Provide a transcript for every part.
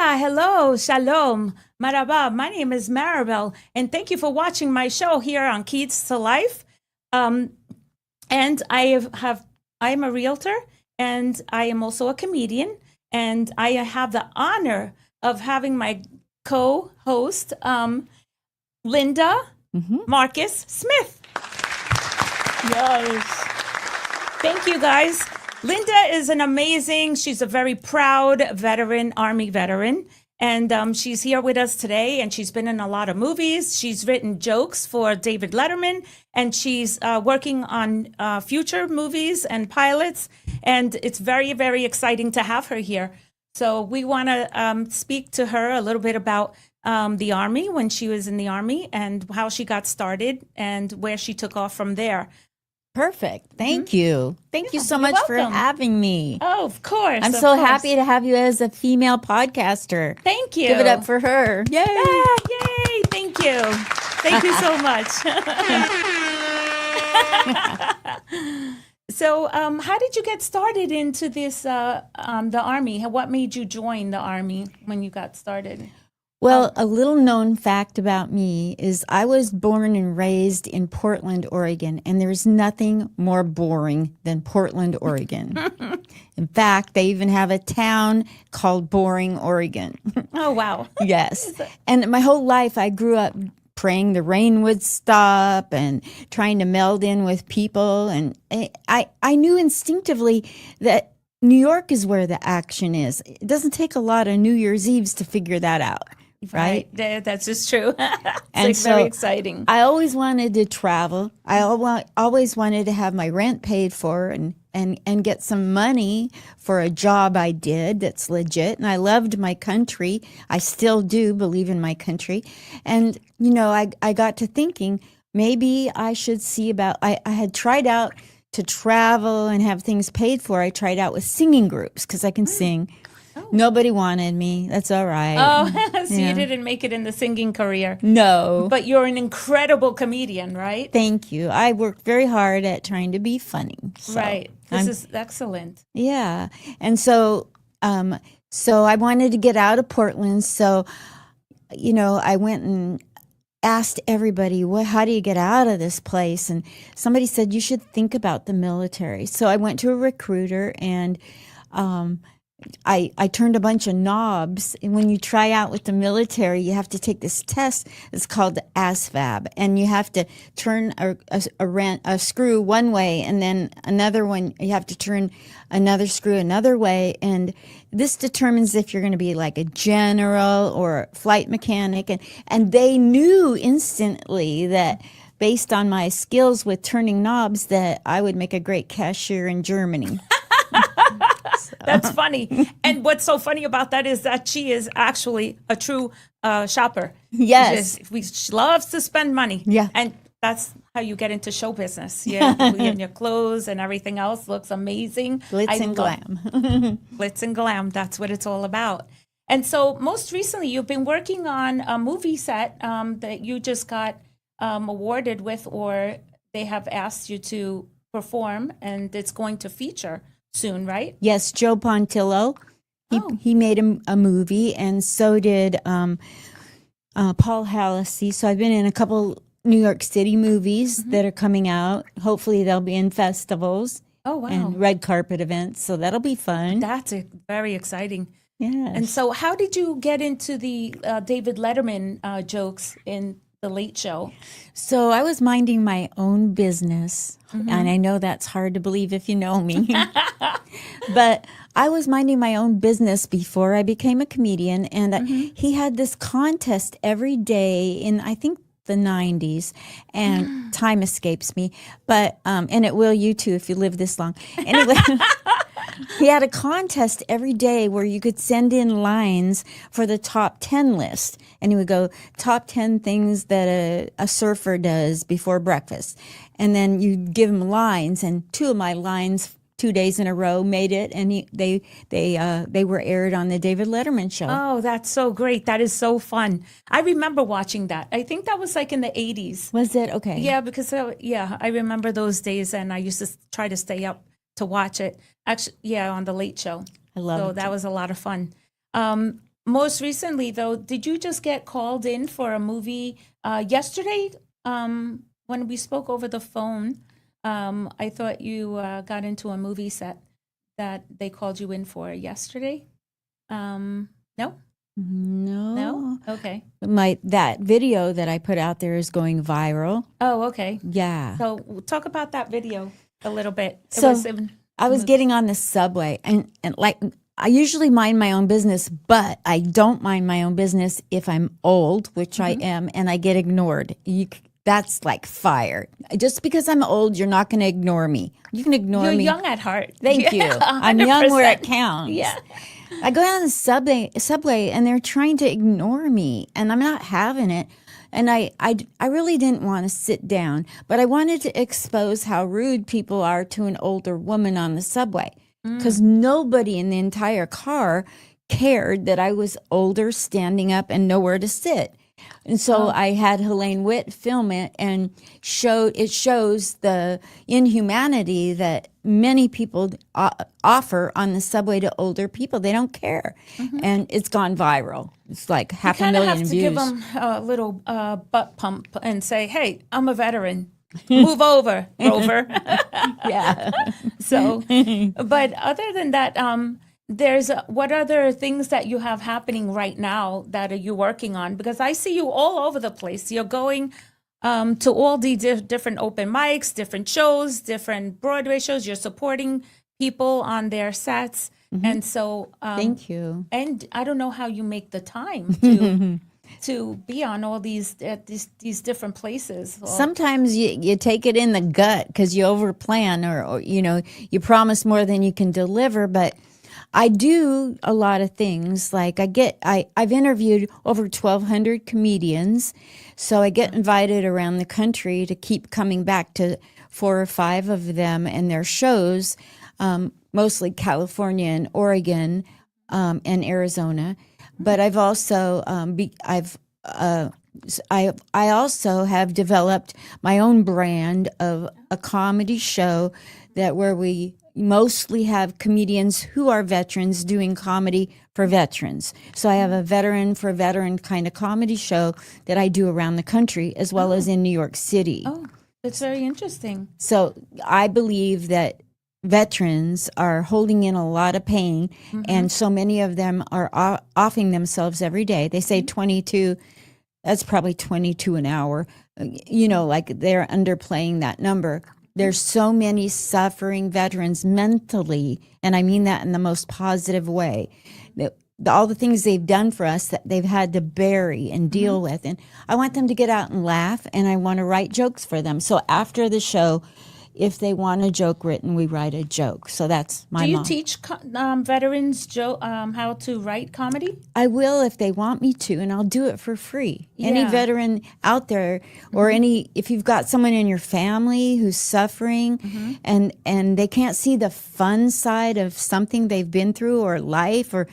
Hola, hello, shalom, maraba. My name is Maribel, and thank you for watching my show here on Kids to Life. Um, and I am a realtor, and I am also a comedian, and I have the honor of having my co-host, Linda Marcus Smith. Yes. Thank you, guys. Linda is she's a very proud veteran, Army veteran. And she's here with us today, and she's been in a lot of movies. She's written jokes for David Letterman, and she's working on future movies and pilots. And it's very, very exciting to have her here. So we want to speak to her a little bit about the Army, when she was in the Army, and how she got started and where she took off from there. Perfect. Thank you. Thank you so much for having me. Oh, of course. I'm so happy to have you as a female podcaster. Thank you. Give it up for her. Yay. Yay. Thank you. Thank you so much. So how did you get started into this, the Army? What made you join the Army when you got started? Well, a little known fact about me is I was born and raised in Portland, Oregon, and there's nothing more boring than Portland, Oregon. In fact, they even have a town called Boring, Oregon. Oh, wow. Yes. And my whole life I grew up praying the rain would stop and trying to meld in with people. And I knew instinctively that New York is where the action is. It doesn't take a lot of New Year's Eves to figure that out. Right? That's just true. And it's very exciting. I always wanted to travel. I always wanted to have my rent paid for and get some money for a job I did that's legit. And I loved my country. I still do believe in my country. And, I got to thinking maybe I should see about, I had tried out to travel and have things paid for. I tried out with singing groups because I can sing. Nobody wanted me. That's all right. Oh, so you didn't make it in the singing career. No. But you're an incredible comedian, right? Thank you. I worked very hard at trying to be funny. So right. This is excellent. Yeah. And so I wanted to get out of Portland. So, I went and asked everybody, how do you get out of this place? And somebody said, you should think about the military. So I went to a recruiter and I turned a bunch of knobs. And when you try out with the military, you have to take this test. It's called the ASVAB. And you have to turn a screw one way, and then another one, you have to turn another screw another way. And this determines if you're going to be like a general or a flight mechanic. And they knew instantly that based on my skills with turning knobs that I would make a great cashier in Germany. That's funny. And what's so funny about that is that she is actually a true shopper. Yes. She loves to spend money. Yeah. And that's how you get into show business. Yeah. And your clothes and everything else looks amazing. Glitz and glam. Glitz and glam. That's what it's all about. And so most recently, you've been working on a movie set that you just got awarded with, or they have asked you to perform, and it's going to feature soon, right? Yes, Joe Pontillo. He made a movie, and so did Paul Hallisey. So I've been in a couple New York City movies that are coming out. Hopefully they'll be in festivals. Oh, wow. And red carpet events. So that'll be fun. That's very exciting. Yes. And so how did you get into the David Letterman jokes in The Late Show? So I was minding my own business, and I know that's hard to believe if you know me, but I was minding my own business before I became a comedian, and he had this contest every day in, I think, the 90s, and time escapes me, but and it will you too if you live this long. Anyway. He had a contest every day where you could send in lines for the top 10 list. And he would go, top 10 things that a surfer does before breakfast. And then you'd give him lines. And two of my lines 2 days in a row made it. And they were aired on the David Letterman show. Oh, that's so great. That is so fun. I remember watching that. I think that was like in the 80s. Was it? Okay. Yeah, because, I remember those days. And I used to try to stay up to watch it. Actually, on The Late Show. I love it. So that was a lot of fun. most recently, though, did you just get called in for a movie yesterday? When we spoke over the phone, I thought you got into a movie set that they called you in for yesterday. No? No. No? Okay. That video that I put out there is going viral. Oh, okay. Yeah. So talk about that video a little bit. I was getting on the subway and like I usually mind my own business, but I don't mind my own business if I'm old, which I am, and I get ignored. That's like fire. Just because I'm old, you're not going to ignore me. You can ignore You're me. young at heart. Thank you. I'm young where it counts. Yeah. I go down the subway, and they're trying to ignore me, and I'm not having it. And I really didn't want to sit down, but I wanted to expose how rude people are to an older woman on the subway because nobody in the entire car cared that I was older, standing up, and nowhere to sit. And so I had Helene Witt film it, and it shows the inhumanity that many people offer on the subway to older people. They don't care, and it's gone viral. It's like half a million views. You kind of have to give them a little butt pump and say, "Hey, I'm a veteran. Move over, Rover." Yeah. So, but other than that, there's what other things that you have happening right now that are you working on? Because I see you all over the place. You're going to all the different open mics, different shows, different Broadway shows. You're supporting people on their sets. And so Thank you. And I don't know how you make the time to be on all these different places. Sometimes you take it in the gut because you overplan or you promise more than you can deliver. But I do a lot of things. Like I've interviewed over 1,200 comedians, so I get invited around the country to keep coming back to 4 or 5 of them and their shows, mostly California and Oregon and Arizona. But I've also I also have developed my own brand of a comedy show where we mostly have comedians who are veterans doing comedy for veterans. So I have a veteran for veteran kind of comedy show that I do around the country as well as in New York City. Oh, that's very interesting. So I believe that veterans are holding in a lot of pain, and so many of them are offing themselves every day. They say 22, that's probably 22 an hour. Like they're underplaying that number. There's so many suffering veterans mentally, and I mean that in the most positive way. All the things they've done for us that they've had to bury and deal with. And I want them to get out and laugh, and I want to write jokes for them. So after the show, if they want a joke written, we write a joke. So that's my Do you mom. teach veterans how to write comedy? I will if they want me to, and I'll do it for free. Any Yeah. veteran out there, or if you've got someone in your family who's suffering, and they can't see the fun side of something they've been through or life, or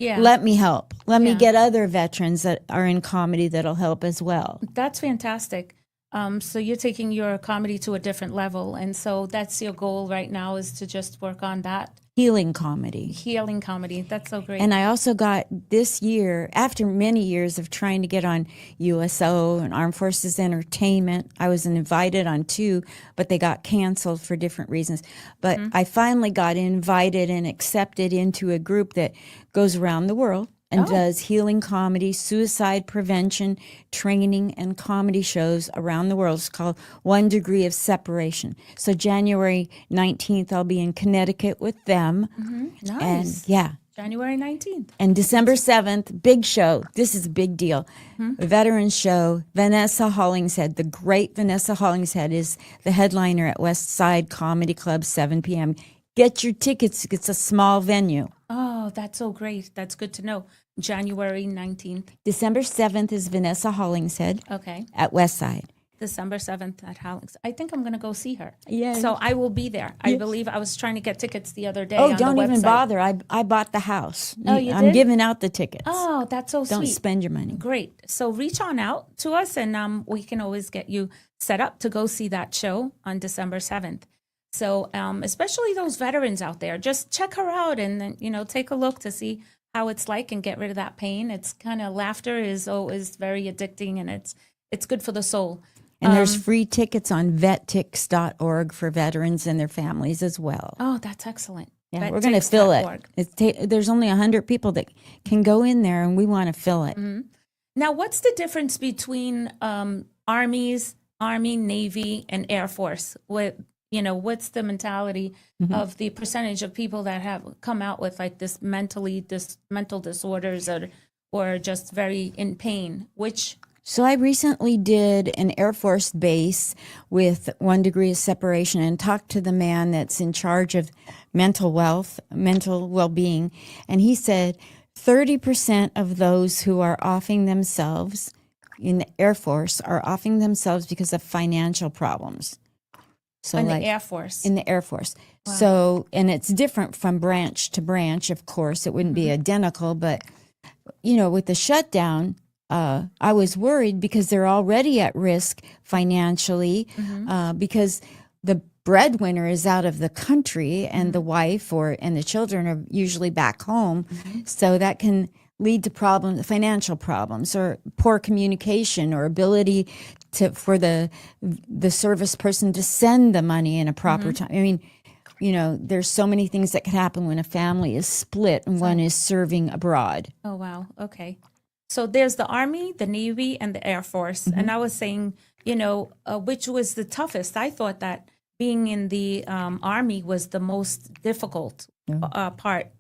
let me help. Let me get other veterans that are in comedy that'll help as well. That's fantastic. So you're taking your comedy to a different level, and so that's your goal right now is to just work on that Healing comedy. healing comedy. That's so great. And I also got this year, after many years of trying to get on USO and Armed Forces Entertainment, I was invited on 2, but they got canceled for different reasons. But I finally got invited and accepted into a group that goes around the world and does healing comedy, suicide prevention, training, and comedy shows around the world. It's called 1 Degree of Separation. So January 19th, I'll be in Connecticut with them. Nice. And January 19th. and December 7th, big show. This is a big deal. A veteran show. Vanessa Hollingshead, the great Vanessa Hollingshead, is the headliner at West Side Comedy Club, 7 p.m. Get your tickets. It's a small venue. Oh, that's so great. That's good to know. January 19th. December 7th is Vanessa Hollingshead Okay. at West Side. December 7th at Halifax. I think I'm going to go see her. Yeah. So I will be there. I believe I was trying to get tickets the other day Oh, on don't the even website. bother. I bought the house. Oh, you I'm did? giving out the tickets. Oh, that's so Don't sweet. spend your money. Great. So reach on out to us and we can always get you set up to go see that show on December 7th. So especially those veterans out there, just check her out and then, take a look to see how it's like and get rid of that pain. It's kind of laughter is always very addicting, and it's good for the soul. And there's free tickets on vettix.org for veterans and their families as well. Oh, that's excellent. Yeah, we're going to fill it. There's only 100 people that can go in there, and we want to fill it. Now, what's the difference between Army, Navy, and Air Force? What's the mentality of the percentage of people that have come out with like this mental disorders or just very in pain? So I recently did an Air Force base with 1 degree of separation and talked to the man that's in charge of mental well-being. And he said 30% of those who are offing themselves in the Air Force are offing themselves because of financial problems. So in the Air Force. In the Air Force. Wow. So, and it's different from branch to branch, of course. It wouldn't be identical, but, with the shutdown, I was worried because they're already at risk financially because the breadwinner is out of the country and the wife and the children are usually back home. So that can lead to financial problems or poor communication or ability for the service person to send the money in a proper time. I mean, there's so many things that can happen when a family is split and one is serving abroad. Oh, wow. Okay. So there's the Army, the Navy, and the Air Force. And I was saying, which was the toughest? I thought that being in the Army was the most difficult part.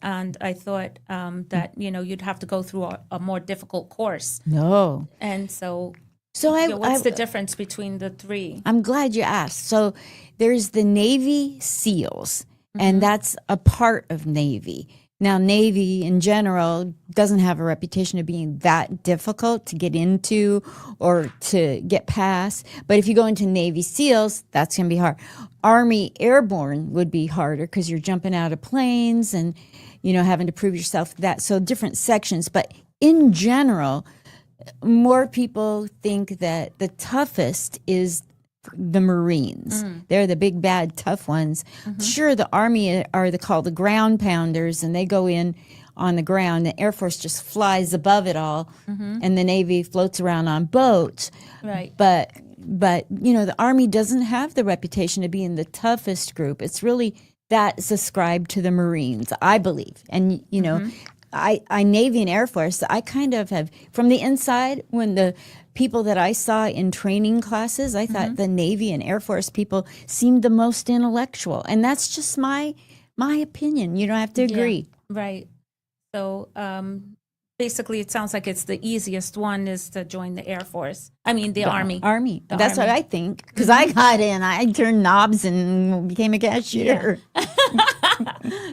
And I thought that, you'd have to go through a more difficult course. No. And so what's the difference between the three? I'm glad you asked. So there's the Navy SEALs, and that's a part of Navy. Now, Navy in general doesn't have a reputation of being that difficult to get into or to get past. But if you go into Navy SEALs, that's going to be hard. Army Airborne would be harder because you're jumping out of planes and, having to prove yourself that. So different sections. But in general, more people think that the toughest is the Marines. They're the big, bad, tough ones. Sure, the Army are called the ground pounders, and they go in on the ground. The Air Force just flies above it all, and the Navy floats around on boats. Right. But the Army doesn't have the reputation of being the toughest group. It's really that's ascribed to the Marines, I believe. And, I Navy and Air Force, I kind of have, from the inside, when the people that I saw in training classes, I thought the Navy and Air Force people seemed the most intellectual. And that's just my opinion. You don't have to agree. Yeah, right. So basically, it sounds like it's the easiest one is to join the Air Force. I mean, the Army. That's what I think. Because I got in, I turned knobs and became a cashier. Yeah.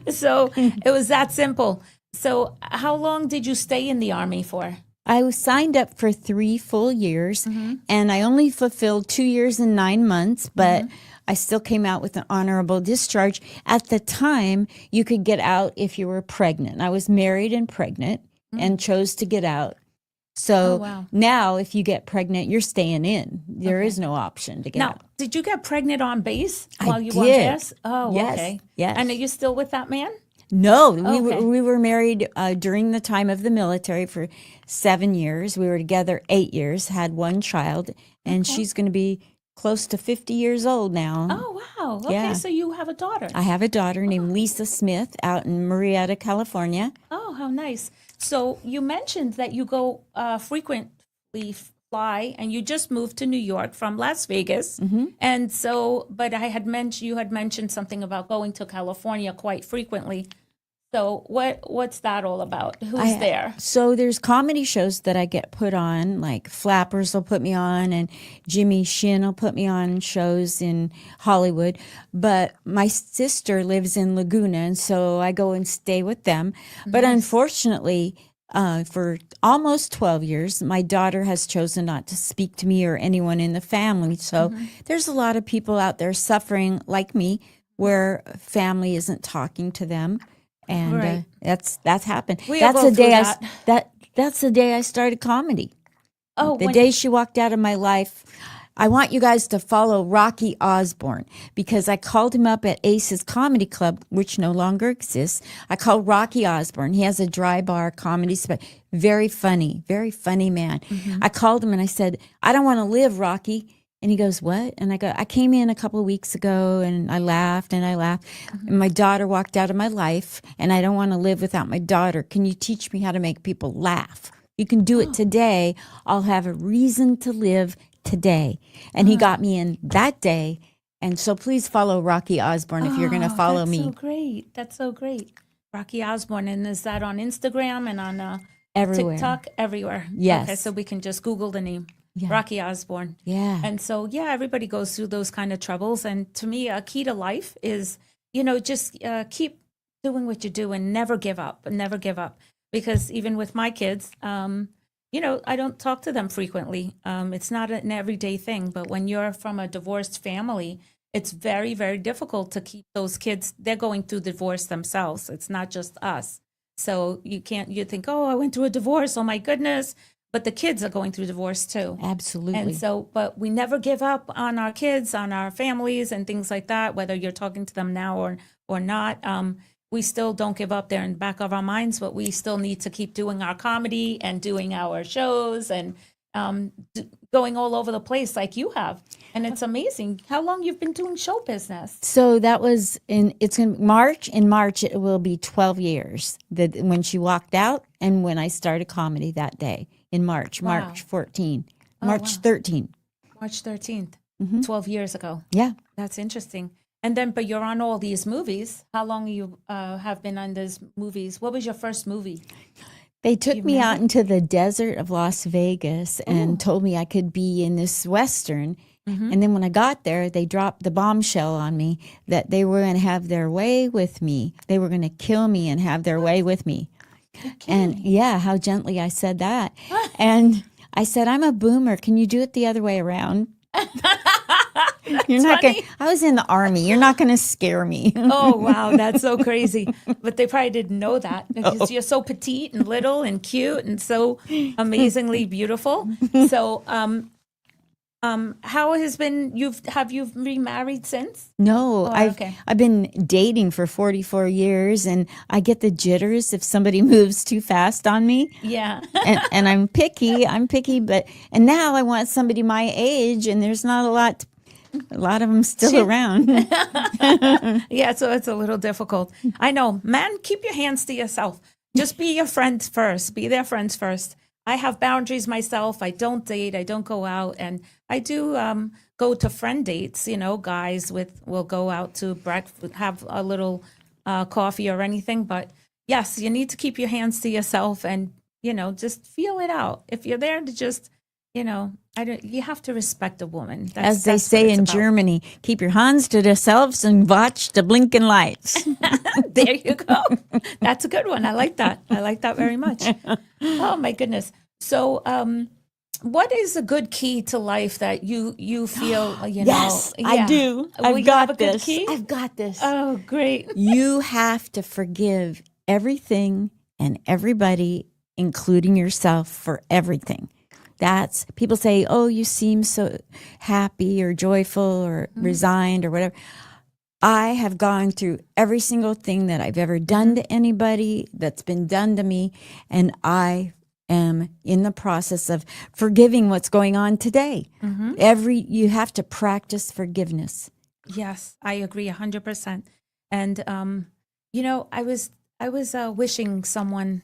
So it was that simple. So how long did you stay in the Army for? I was signed up for 3 full years, and I only fulfilled 2 years and 9 months, but I still came out with an honorable discharge. At the time, you could get out if you were pregnant. I was married and pregnant and chose to get out. So now, if you get pregnant, you're staying in. There is no option to get out. Now, did you get pregnant on base while you did. were on base? Oh, yes. Okay. Yes. And are you still with that man? No, we were married during the time of the military for 7 years. We were together 8 years, had 1 child, and she's going to be close to 50 years old now. Oh, wow. Okay, so you have a daughter. I have a daughter named Lisa Smith out in Murrieta, California. Oh, how nice. So you mentioned that you go frequently fly, and you just moved to New York from Las Vegas. And so, but you had mentioned something about going to California quite frequently. So what's that all about? Who's there? So there's comedy shows that I get put on, like Flappers will put me on, and Jimmy Shin will put me on shows in Hollywood. But my sister lives in Laguna, and so I go and stay with them. But unfortunately, for almost 12 years, my daughter has chosen not to speak to me or anyone in the family. So there's a lot of people out there suffering like me, where family isn't talking to them. And that's happened. That's the day I started comedy. Oh, the day she walked out of my life, I want you guys to follow Rocky Osborne because I called him up at Ace's Comedy Club, which no longer exists. I called Rocky Osborne. He has a dry bar comedy spot. Very funny man. I called him and I said, I don't want to live, Rocky. And he goes, what? And I go, I came in a couple of weeks ago and I laughed and I laughed. And my daughter walked out of my life and I don't want to live without my daughter. Can you teach me how to make people laugh? You can do it today. I'll have a reason to live today. And he got me in that day. And so please follow Rocky Osborne if you're going to follow me. That's so great. That's so great. Rocky Osborne. And is that on Instagram and on Everywhere. TikTok? Everywhere. Yes. Okay, so we can just Google the name. Yeah. Rocky Osborne. Yeah. And so, yeah, everybody goes through those kind of troubles. And to me, a key to life is, just keep doing what you do and never give up. Never give up. Because even with my kids, I don't talk to them frequently. It's not an everyday thing. But when you're from a divorced family, it's very, very difficult to keep those kids. They're going through divorce themselves. It's not just us. So you think, oh, I went through a divorce. Oh, my goodness. But the kids are going through divorce too. Absolutely. And so, but we never give up on our kids, on our families and things like that, whether you're talking to them now or not. We still don't give up. They're in the back of our minds, but we still need to keep doing our comedy and doing our shows and going all over the place like you have. And it's amazing how long you've been doing show business. So that was it's in March. In March, it will be 12 years when she walked out and when I started comedy that day in March, Wow. March 14, March 13. March 13th, 12 years ago. Yeah. That's interesting. And then, but you're on all these movies. How long you have been on these movies? What was your first movie? They took me out into the desert of Las Vegas and told me I could be in this Western. And then when I got there, they dropped the bombshell on me that they were going to have their way with me. They were going to kill me and have their way with me. And yeah, how gently I said that. And I said, I'm a boomer. Can you do it the other way around? You're not going. I was in the Army. You're not going to scare me. Oh, wow. That's so crazy. But they probably didn't know that because you're so petite and little and cute and so amazingly beautiful. So, how has been, have you remarried since? No, okay. I've been dating for 44 years and I get the jitters if somebody moves too fast on me. Yeah. and I'm picky, and now I want somebody my age and there's not a lot of them still around. Yeah, so it's a little difficult. I know, man, keep your hands to yourself. Just be your friends first. Be their friends first. I have boundaries myself. I don't date. I don't go out. And I do go to friend dates, guys will go out to breakfast, have a little coffee or anything. But yes, you need to keep your hands to yourself and, just feel it out. If you're there to just, you have to respect a woman. As they say in Germany, keep your hands to themselves and watch the blinking lights. There you go. That's a good one. I like that. I like that very much. Oh my goodness. So, what is a good key to life that you feel, Yes, I do. I've got this. I've got this. Oh, great. You have to forgive everything and everybody, including yourself, for everything. That's people say, oh, you seem so happy or joyful or resigned or whatever. I have gone through every single thing that I've ever done to anybody that's been done to me. And I am in the process of forgiving what's going on today. You have to practice forgiveness. Yes, I agree 100%. And, I was wishing someone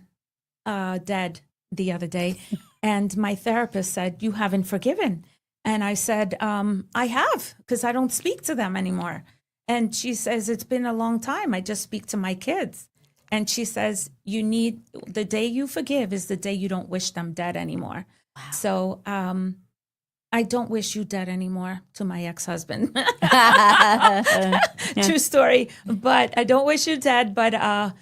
dead the other day. And my therapist said, you haven't forgiven. And I said, I have, because I don't speak to them anymore. And she says, it's been a long time. I just speak to my kids. And she says, the day you forgive is the day you don't wish them dead anymore. Wow. So I don't wish you dead anymore to my ex-husband. True story. But I don't wish you dead. But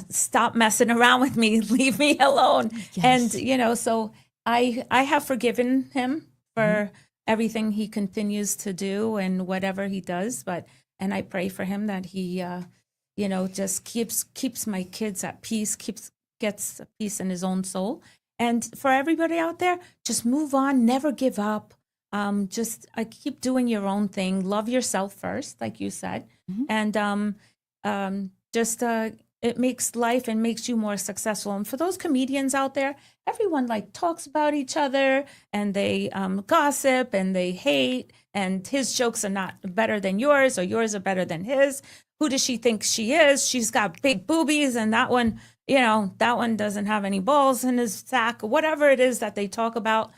stop messing around with me. Leave me alone. Yes. And, so I have forgiven him for everything he continues to do and whatever he does. And I pray for him that he, just keeps my kids at peace, gets peace in his own soul. And for everybody out there, just move on, never give up. just keep doing your own thing. Love yourself first, like you said, and just it makes life and makes you more successful. And for those comedians out there, everyone like talks about each other and they gossip and they hate, and his jokes are not better than yours or yours are better than his. Who does she think she is? She's got big boobies, and that one, that one doesn't have any balls in his sack, or whatever it is that they talk about.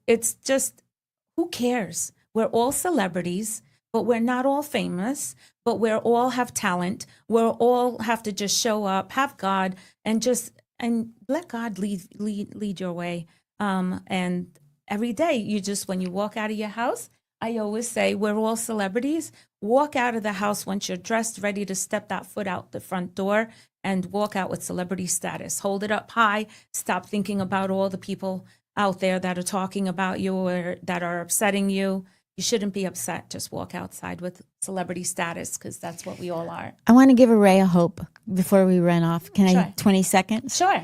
It's just, who cares? We're all celebrities, but we're not all famous, but we all have talent. We all have to just show up, have God, and let God lead your way. And every day when you walk out of your house, I always say we're all celebrities. Walk out of the house once you're dressed, ready to step that foot out the front door, and walk out with celebrity status. Hold it up high. Stop thinking about all the people out there that are talking about you or that are upsetting you. You shouldn't be upset. Just walk outside with celebrity status, because that's what we all are. I want to give a ray of hope before we run off. Can I 20 seconds? Sure.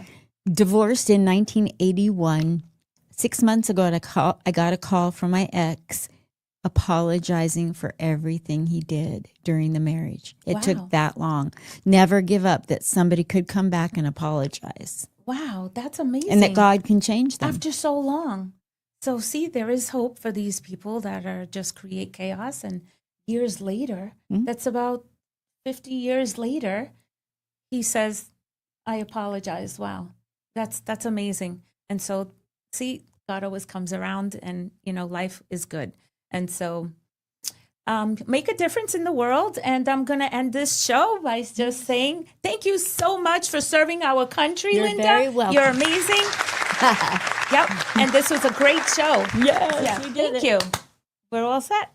Divorced in 1981. 6 months ago, I got a call from my ex apologizing for everything he did during the marriage. It took that long. Never give up that somebody could come back and apologize. Wow, that's amazing. And that God can change them. After so long. So see, there is hope for these people that are just create chaos. And years later, that's about 50 years later, he says, I apologize. Wow, that's amazing. And so see, God always comes around, and, life is good. And so make a difference in the world. And I'm going to end this show by just saying thank you so much for serving our country, You're Linda. very welcome. You're amazing. Yep. And this was a great show. Yes, we did Thank you. We're all set.